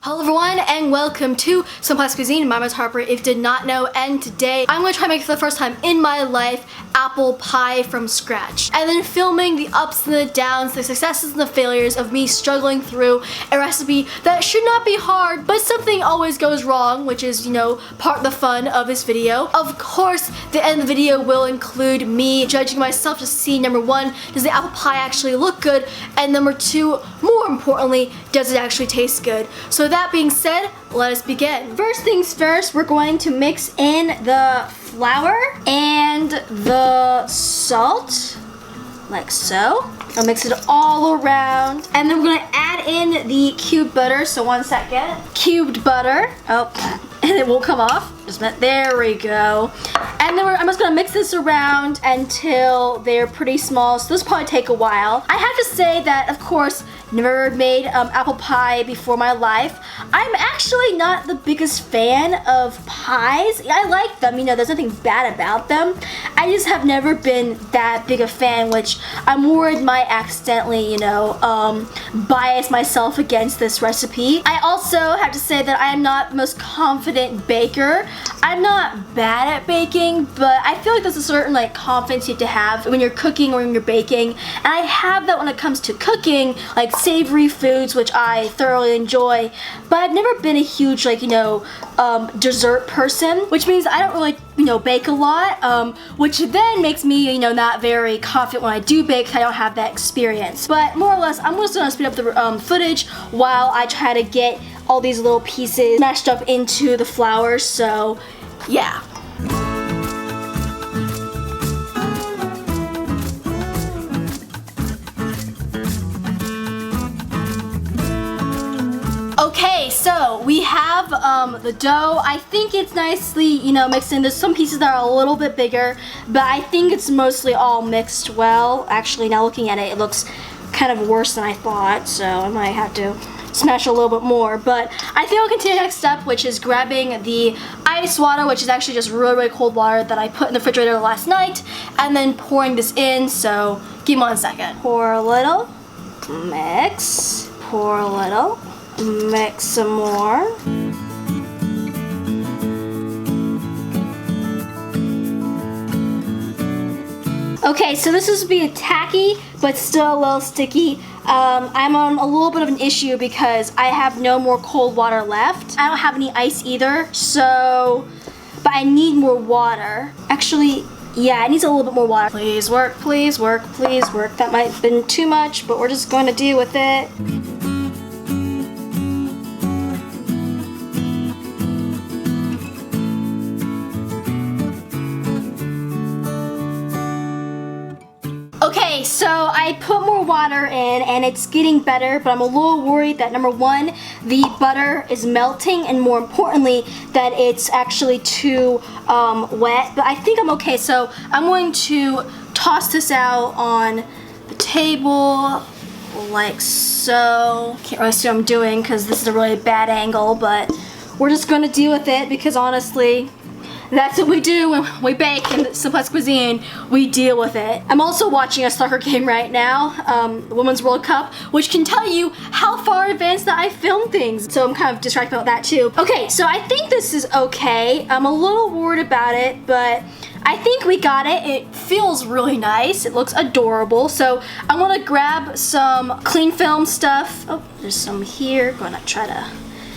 Hello everyone and welcome to Simplex Cuisine. My name is Harper if you did not know, and today I'm going to try to make for the first time in my life apple pie from scratch. And then filming the ups and the downs, the successes and the failures of me struggling through a recipe that should not be hard, but something always goes wrong, which is, part of the fun of this video. Of course, the end of the video will include me judging myself to see, number one, does the apple pie actually look good? And number two, more importantly, does it actually taste good? So that being said, let us begin. First things first, we're going to mix in the flour and the salt, like so. I'll mix it all around. And then we're gonna add in the cubed butter, so 1 second. Cubed butter, and it won't come off. There we go. And then I'm just gonna mix this around until they're pretty small, so this will probably take a while. I have to say that, of course, never made apple pie before my life. I'm actually not the biggest fan of pies. I like them, there's nothing bad about them. I just have never been that big a fan, which I'm worried might accidentally, bias myself against this recipe. I also have to say that I am not the most confident baker. I'm not bad at baking, but I feel like there's a certain confidence you have to have when you're cooking or when you're baking. And I have that when it comes to cooking, like savory foods, which I thoroughly enjoy. But I've never been a huge dessert person, which means I don't really bake a lot, which then makes me not very confident when I do bake. I don't have that experience. But more or less, I'm just gonna speed up the footage while I try to get all these little pieces mashed up into the flour. So yeah. Okay, so we have the dough. I think it's nicely, mixed in. There's some pieces that are a little bit bigger, but I think it's mostly all mixed well. Actually, now looking at it, it looks kind of worse than I thought, so I might have to smash a little bit more. But I think I'll continue the next step, which is grabbing the ice water, which is actually just really, really cold water that I put in the refrigerator last night, and then pouring this in, so give me 1 second. Pour a little, mix, pour a little, mix some more. Okay, so this is being tacky, but still a little sticky. I'm on a little bit of an issue because I have no more cold water left. I don't have any ice either, but I need more water. Actually, yeah, it needs a little bit more water. Please work, please work, please work. That might have been too much, but we're just going to deal with it. Okay, so I put more water in and it's getting better, but I'm a little worried that, number one, the butter is melting, and more importantly, that it's actually too wet. But I think I'm okay, so I'm going to toss this out on the table like so. Can't really see what I'm doing because this is a really bad angle, but we're just going to deal with it because honestly, that's what we do when we bake in Simplex Cuisine. We deal with it. I'm also watching a soccer game right now, the Women's World Cup, which can tell you how far advanced that I film things. So I'm kind of distracted about that too. Okay, so I think this is okay. I'm a little worried about it, but I think we got it. It feels really nice. It looks adorable. So I want to grab some cling film stuff. Oh, there's some here. Gonna try to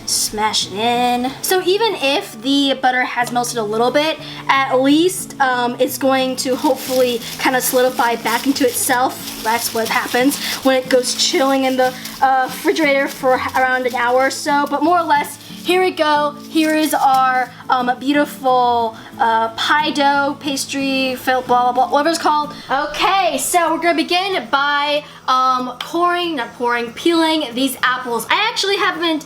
smash it in. So even if the butter has melted a little bit, at least it's going to hopefully kind of solidify back into itself. That's what happens when it goes chilling in the refrigerator for around an hour or so. But more or less, here we go. Here is our beautiful pie dough, pastry, blah, blah, blah, whatever it's called. Okay, so we're gonna begin by peeling these apples. I actually haven't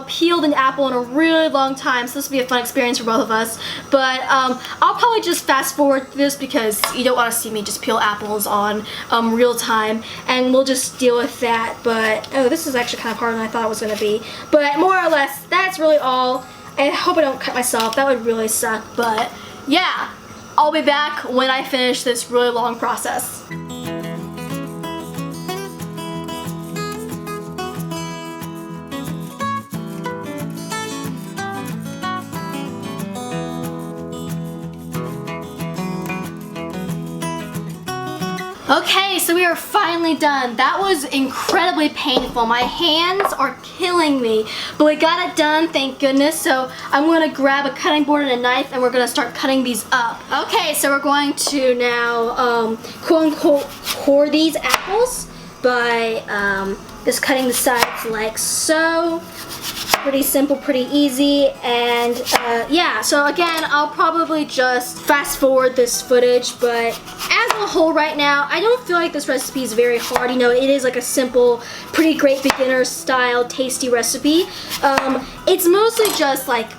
peeled an apple in a really long time, so this will be a fun experience for both of us. But I'll probably just fast forward this because you don't want to see me just peel apples on real time, and we'll just deal with that. But oh, this is actually kind of harder than I thought it was gonna be. But more or less, that's really all. I hope I don't cut myself. That would really suck. But yeah, I'll be back when I finish this really long process. Okay, so we are finally done. That was incredibly painful. My hands are killing me, but we got it done, thank goodness. So I'm gonna grab a cutting board and a knife and we're gonna start cutting these up. Okay, so we're going to now, quote unquote, core these apples by just cutting the sides like so. Pretty simple, pretty easy, and yeah, so again, I'll probably just fast forward this footage, but as a whole right now, I don't feel like this recipe is very hard. You know, it is like a simple, pretty great beginner style, tasty recipe. It's mostly just like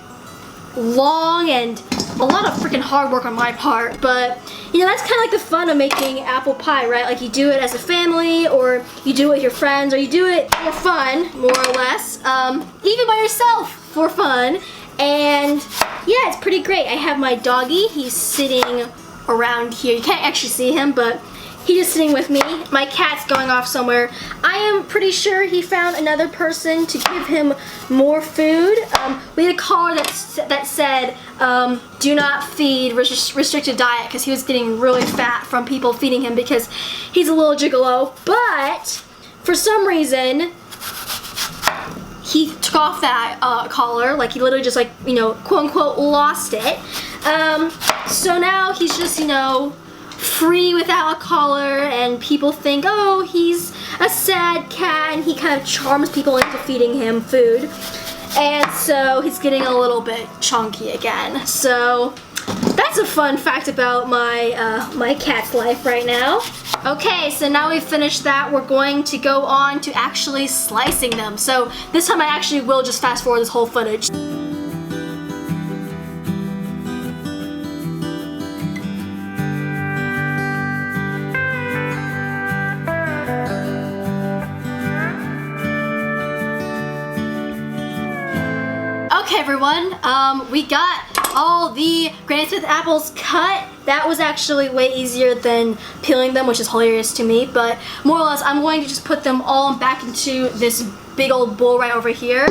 long and a lot of freaking hard work on my part, but you know, that's kind of like the fun of making apple pie, right? Like you do it as a family, or you do it with your friends, or you do it for fun, more or less, even by yourself for fun. And yeah, it's pretty great. I have my doggy, he's sitting around here. You can't actually see him, but he's just sitting with me. My cat's going off somewhere. I am pretty sure he found another person to give him more food. We had a caller that said, do not feed restricted diet, because he was getting really fat from people feeding him because he's a little gigolo. But for some reason, he took off that collar, like he literally just like, you know, quote unquote lost it. So now he's just, you know, free without a collar, and people think, oh, he's a sad cat, and he kind of charms people into feeding him food. And so he's getting a little bit chunky again. So that's a fun fact about my my cat's life right now. Okay, so now we've finished that, we're going to go on to actually slicing them. So this time I actually will just fast forward this whole footage. Okay everyone, we got all the Granny Smith apples cut. That was actually way easier than peeling them, which is hilarious to me, but more or less I'm going to just put them all back into this big old bowl right over here.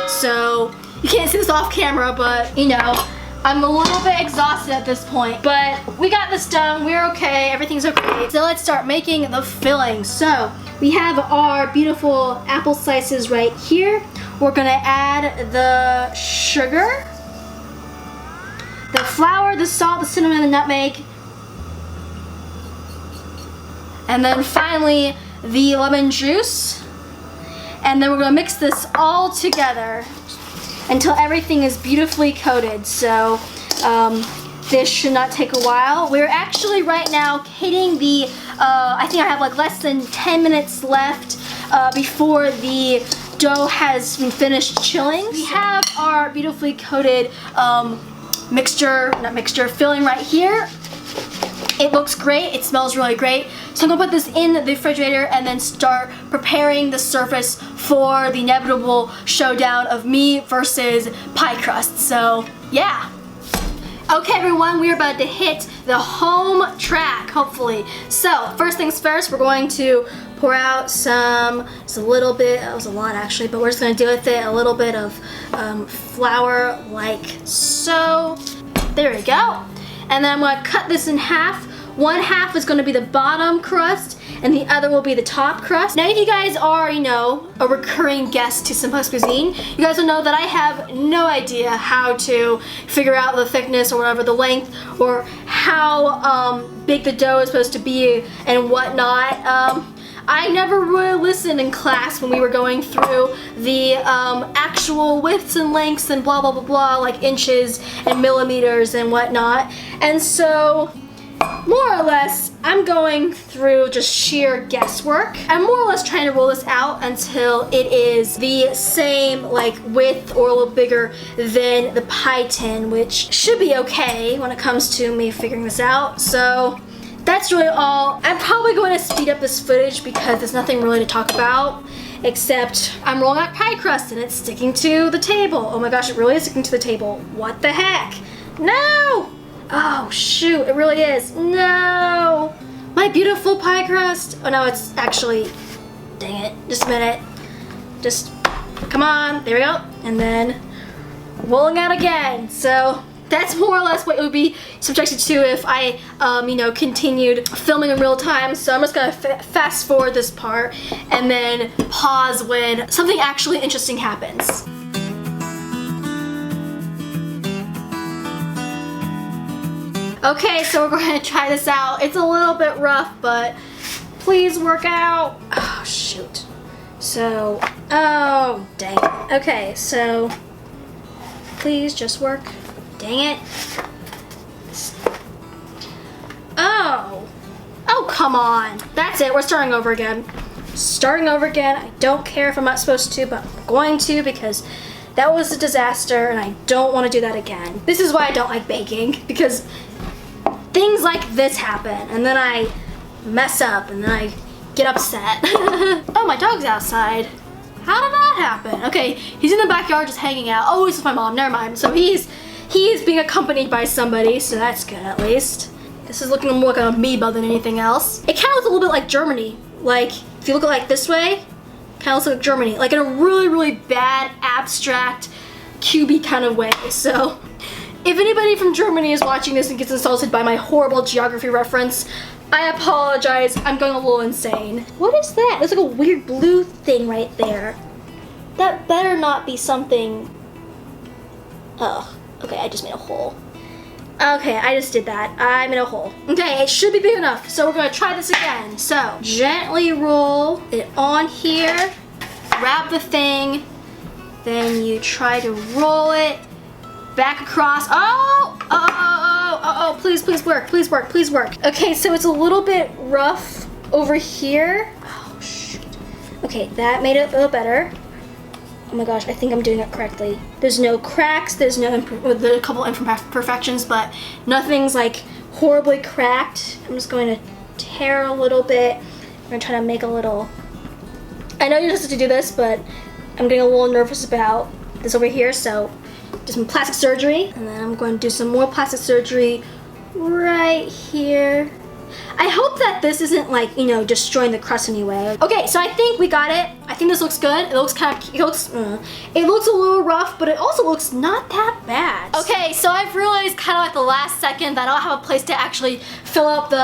So you can't see this off camera, but you know, I'm a little bit exhausted at this point, but we got this done, we're okay, everything's okay. So let's start making the filling. So we have our beautiful apple slices right here. We're gonna add the sugar, the flour, the salt, the cinnamon, the nutmeg, and then finally the lemon juice. And then we're gonna mix this all together until everything is beautifully coated. So this should not take a while. We're actually right now hitting the, I think I have like less than 10 minutes left before the dough has been finished chilling. We have our beautifully coated filling right here. It looks great, it smells really great. So I'm gonna put this in the refrigerator and then start preparing the surface for the inevitable showdown of me versus pie crust. So yeah. Okay everyone, we're about to hit the home track, hopefully. So first things first, we're going to pour out some, just a little bit, that was a lot actually, but we're just gonna do with it a little bit of flour like so. There we go. And then I'm gonna cut this in half. One half is gonna be the bottom crust and the other will be the top crust. Now if you guys are, you know, a recurring guest to Simplex Cuisine, you guys will know that I have no idea how to figure out the thickness or whatever, the length, or how big the dough is supposed to be and whatnot. I never really listened in class when we were going through the actual widths and lengths and blah blah blah blah, like inches and millimeters and whatnot. And so more or less I'm going through just sheer guesswork. I'm more or less trying to roll this out until it is the same like width or a little bigger than the pie tin, which should be okay when it comes to me figuring this out. So that's really all. I'm probably going to speed up this footage because there's nothing really to talk about, except I'm rolling out pie crust and it's sticking to the table. Oh my gosh, it really is sticking to the table. What the heck? No! Oh shoot, it really is. No! My beautiful pie crust. Oh no, it's actually, dang it, just a minute. Just, come on, there we go. And then rolling out again. So that's more or less what it would be subjected to if I, you know, continued filming in real time. So I'm just gonna fast forward this part and then pause when something actually interesting happens. Okay, so we're going to try this out. It's a little bit rough, but please work out. Oh, shoot. So, oh, dang it. Okay, so please just work. Dang it. Oh. Oh, come on. That's it. We're starting over again. Starting over again. I don't care if I'm not supposed to, but I'm going to because that was a disaster and I don't want to do that again. This is why I don't like baking, because things like this happen and then I mess up and then I get upset. Oh, my dog's outside. How did that happen? Okay, he's in the backyard just hanging out. Oh, he's with my mom, never mind. So he's being accompanied by somebody, so that's good at least. This is looking more like an amoeba than anything else. It kind of looks a little bit like Germany. Like, if you look at it like this way, kind of looks like Germany. Like in a really, really bad, abstract, cubey kind of way. So if anybody from Germany is watching this and gets insulted by my horrible geography reference, I apologize. I'm going a little insane. What is that? There's like a weird blue thing right there. That better not be something. Oh, okay, I just made a hole. Okay, I just did that. I made a hole. Okay, it should be big enough. So we're gonna try this again. So gently roll it on here, grab the thing, then you try to roll it back across. Oh, please work, please work, please work. Okay, so it's a little bit rough over here. Oh, shoot. Okay, that made it a little better. Oh my gosh, I think I'm doing it correctly. There's no cracks, there's a couple imperfections, but nothing's like horribly cracked. I'm just going to tear a little bit. I'm gonna try to make a little, I know you're supposed to do this, but I'm getting a little nervous about this over here, so do some plastic surgery, and then I'm going to do some more plastic surgery right here. I hope that this isn't like, you know, destroying the crust anyway. Okay, so I think we got it. I think this looks good. It looks kind of, it looks a little rough, but it also looks not that bad. Okay, so I've realized kind of at the last second that I don't have a place to actually fill up the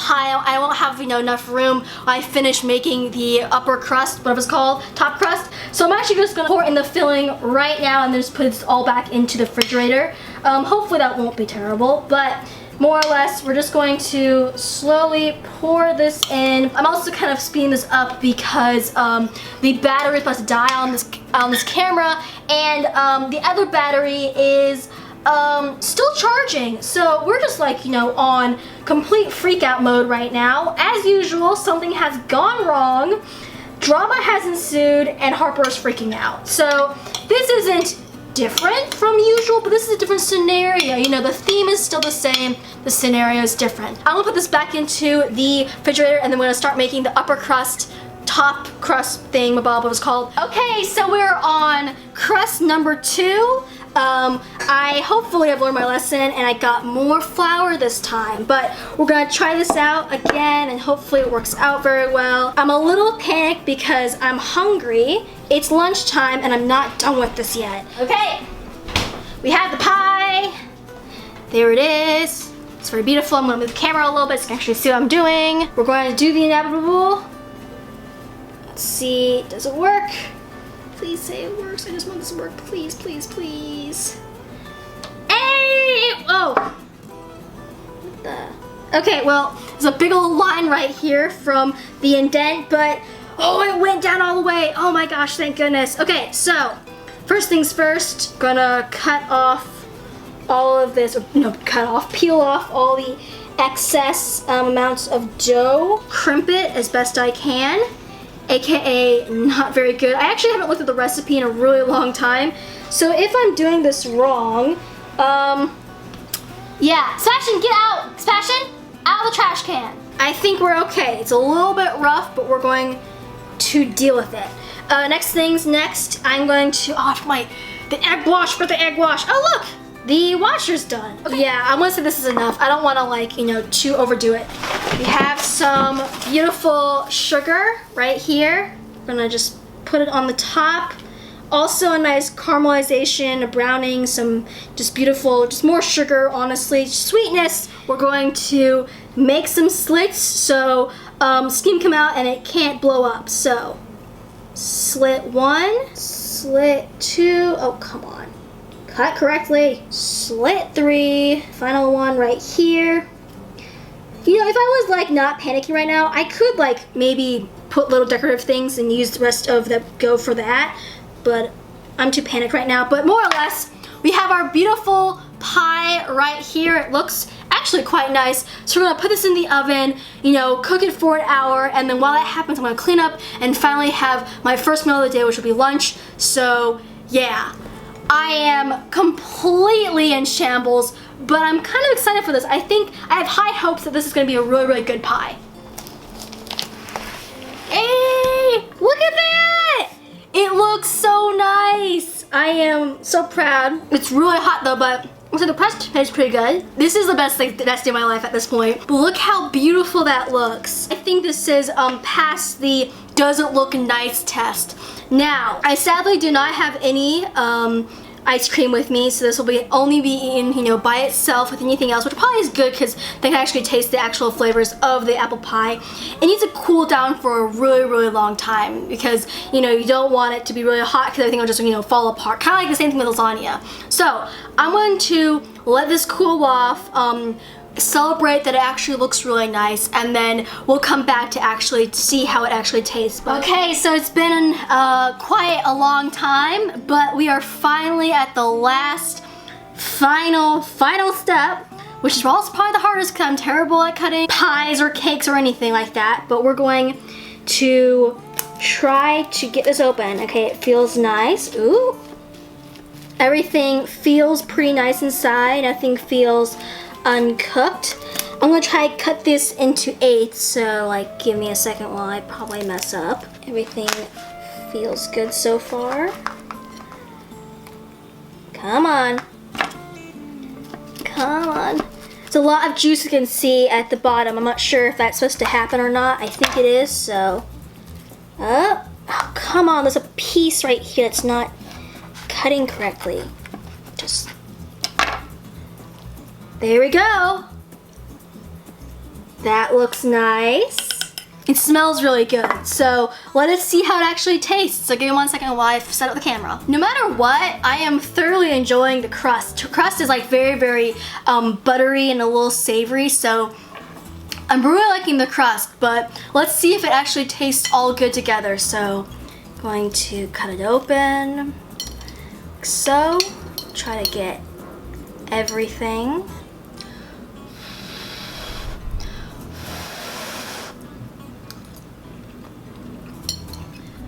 pie. I won't have, you know, enough room when I finish making the upper crust, whatever it's called, top crust. So I'm actually just gonna pour in the filling right now and then just put it all back into the refrigerator. Hopefully that won't be terrible, but more or less, we're just going to slowly pour this in. I'm also kind of speeding this up because the battery is about to die on this camera, and the other battery is still charging. So we're just like, you know, on complete freak out mode right now. As usual, something has gone wrong, drama has ensued, and Harper is freaking out. So this isn't different from usual, but this is a different scenario. You know, the theme is still the same, the scenario is different. I'm gonna put this back into the refrigerator and then we're gonna start making the upper crust, top crust thing, what it's called. Okay, so we're on crust number 2. I hopefully have learned my lesson and I got more flour this time, but we're gonna try this out again and hopefully it works out very well. I'm a little panicked because I'm hungry. It's lunchtime and I'm not done with this yet. Okay, we have the pie. There it is. It's very beautiful. I'm gonna move the camera a little bit so you can actually see what I'm doing. We're going to do the inevitable. Let's see, does it work? Please say it works. I just want this to work. Please, please, please. Hey! Oh! What the? Okay, well, there's a big old line right here from the indent, but oh, it went down all the way. Oh my gosh, thank goodness. Okay, so first things first, gonna cut off all of this, or no, peel off all the excess amounts of dough, crimp it as best I can. AKA not very good. I actually haven't looked at the recipe in a really long time, so if I'm doing this wrong, yeah, Sebastian, get out! Sebastian, out of the trash can. I think we're okay. It's a little bit rough, but we're going to deal with it. Next things next, I'm going to, the egg wash for the egg wash. Oh look, the washer's done. Okay. Yeah, I'm gonna say this is enough. I don't wanna like, you know, too overdo it. We have some beautiful sugar right here. I'm gonna just put it on the top Also a nice caramelization, a browning, some just beautiful, just more sugar, honestly, sweetness. We're going to make some slits so steam come out and it can't blow up. So slit 1, slit 2, oh come on, cut correctly, slit 3, final one right here. You know, if I was like not panicking right now, I could like maybe put little decorative things and use the rest of the go for that, but I'm too panicked right now. But more or less, we have our beautiful pie right here. It looks actually quite nice. So we're gonna put this in the oven, you know, cook it for an hour, and then while that happens, I'm gonna clean up and finally have my first meal of the day, which will be lunch. So yeah, I am completely in shambles, but I'm kind of excited for this. I think I have high hopes that this is gonna be a really, really good pie. Hey, look at that! It looks so nice. I am so proud. It's really hot though, but so the crust tastes pretty good. This is the best day of my life at this point. But look how beautiful that looks. I think this is past the doesn't look nice test. Now, I sadly do not have any ice cream with me, so this will be only be eaten, you know, by itself with anything else, which probably is good because they can actually taste the actual flavors of the apple pie. It needs to cool down for a really, really long time because, you know, you don't want it to be really hot because everything will just, you know, fall apart. Kind of like the same thing with lasagna. So I'm going to let this cool off, celebrate that it actually looks really nice, and then we'll come back to actually see how it actually tastes. Okay, so it's been quite a long time, but we are finally at the last final step, which is also probably the hardest because I'm terrible at cutting pies or cakes or anything like that. But we're going to try to get this open. Okay, it feels nice. Ooh, everything feels pretty nice inside. Nothing feels uncooked. I'm gonna try to cut this into 8, so like give me a second while I probably mess up. Everything feels good so far. Come on. Come on. There's a lot of juice you can see at the bottom. I'm not sure if that's supposed to happen or not. I think it is, so. Oh, come on, there's a piece right here that's not cutting correctly. Just. There we go. That looks nice. It smells really good. So let us see how it actually tastes. So give me 1 second while I set up the camera. No matter what, I am thoroughly enjoying the crust. The crust is like very, very buttery and a little savory. So I'm really liking the crust, but let's see if it actually tastes all good together. So I'm going to cut it open. Like so. Try to get everything.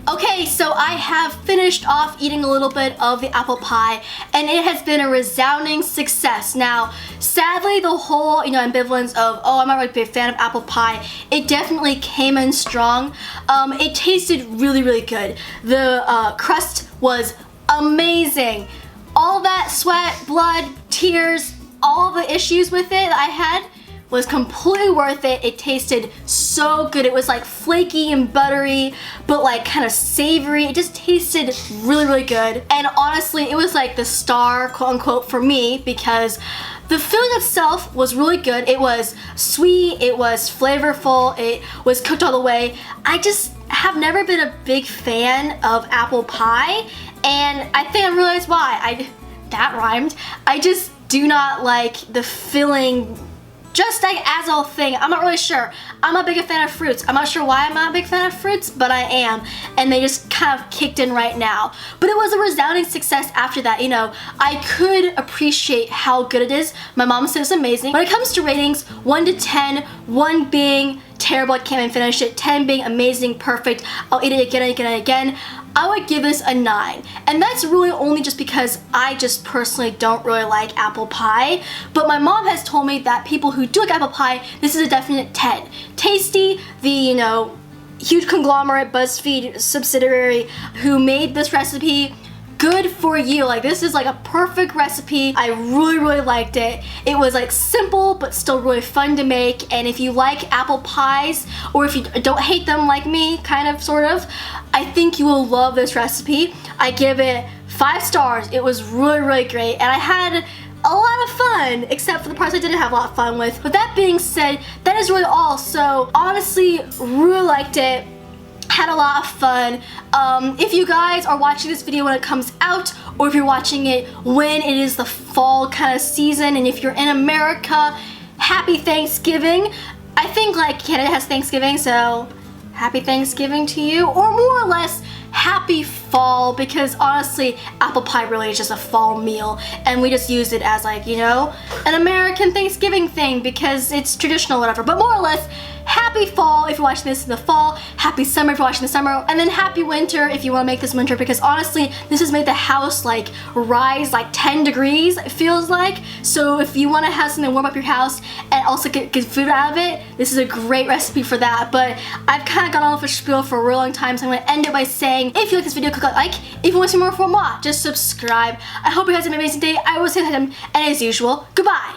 Okay, so I have finished off eating a little bit of the apple pie, and it has been a resounding success. Now, sadly, the whole, you know, ambivalence of, oh, I'm not really a big fan of apple pie, it definitely came in strong. It tasted really, really good. The crust was amazing. All that sweat, blood, tears, all the issues with it that I had was completely worth it. It tasted so good. It was like flaky and buttery, but like kind of savory. It just tasted really, really good. And honestly, it was like the star, quote unquote, for me because the filling itself was really good. It was sweet, it was flavorful, it was cooked all the way. I just have never been a big fan of apple pie, and I think I realized why. That rhymed. I just do not like the filling just like as a thing. I'm not really sure. I'm a big fan of fruits. I'm not sure why I'm not a big fan of fruits, but I am. And they just kind of kicked in right now. But it was a resounding success after that. You know, I could appreciate how good it is. My mom said it's amazing. When it comes to ratings, 1 to 10, 1 being terrible, I can't even finish it, 10 being amazing, perfect, I'll eat it again and again and again, I would give this a 9. And that's really only just because I just personally don't really like apple pie. But my mom has told me that people who do like apple pie, this is a definite 10. Tasty, the, you know, huge conglomerate BuzzFeed subsidiary who made this recipe, good for you. Like, this is like a perfect recipe. I really liked it. It was like simple but still really fun to make, and if you like apple pies, or if you don't hate them like me, kind of, sort of, I think you will love this recipe. I give it 5 stars. It was really great, and I had a lot of fun, except for the parts I didn't have a lot of fun with. With that being said, that is really all. So honestly, really liked it. Had a lot of fun. If you guys are watching this video when it comes out, or if you're watching it when it is the fall kind of season, and if you're in America, happy Thanksgiving. I think like Canada has Thanksgiving, so happy Thanksgiving to you, or more or less happy fall, because honestly apple pie really is just a fall meal, and we just use it as, like, you know, an American Thanksgiving thing because it's traditional, whatever. But more or less, happy fall if you're watching this in the fall, happy summer if you're watching the summer, and then happy winter if you want to make this winter, because honestly this has made the house like rise like 10 degrees, it feels like. So if you want to have something to warm up your house and also get good food out of it, this is a great recipe for that. But I've kind of gone off a spiel for a really long time, so I'm going to end it by saying, if you like this video, click like. If you want to see more from moi, just subscribe. I hope you guys have an amazing day. I will say that, and as usual, goodbye.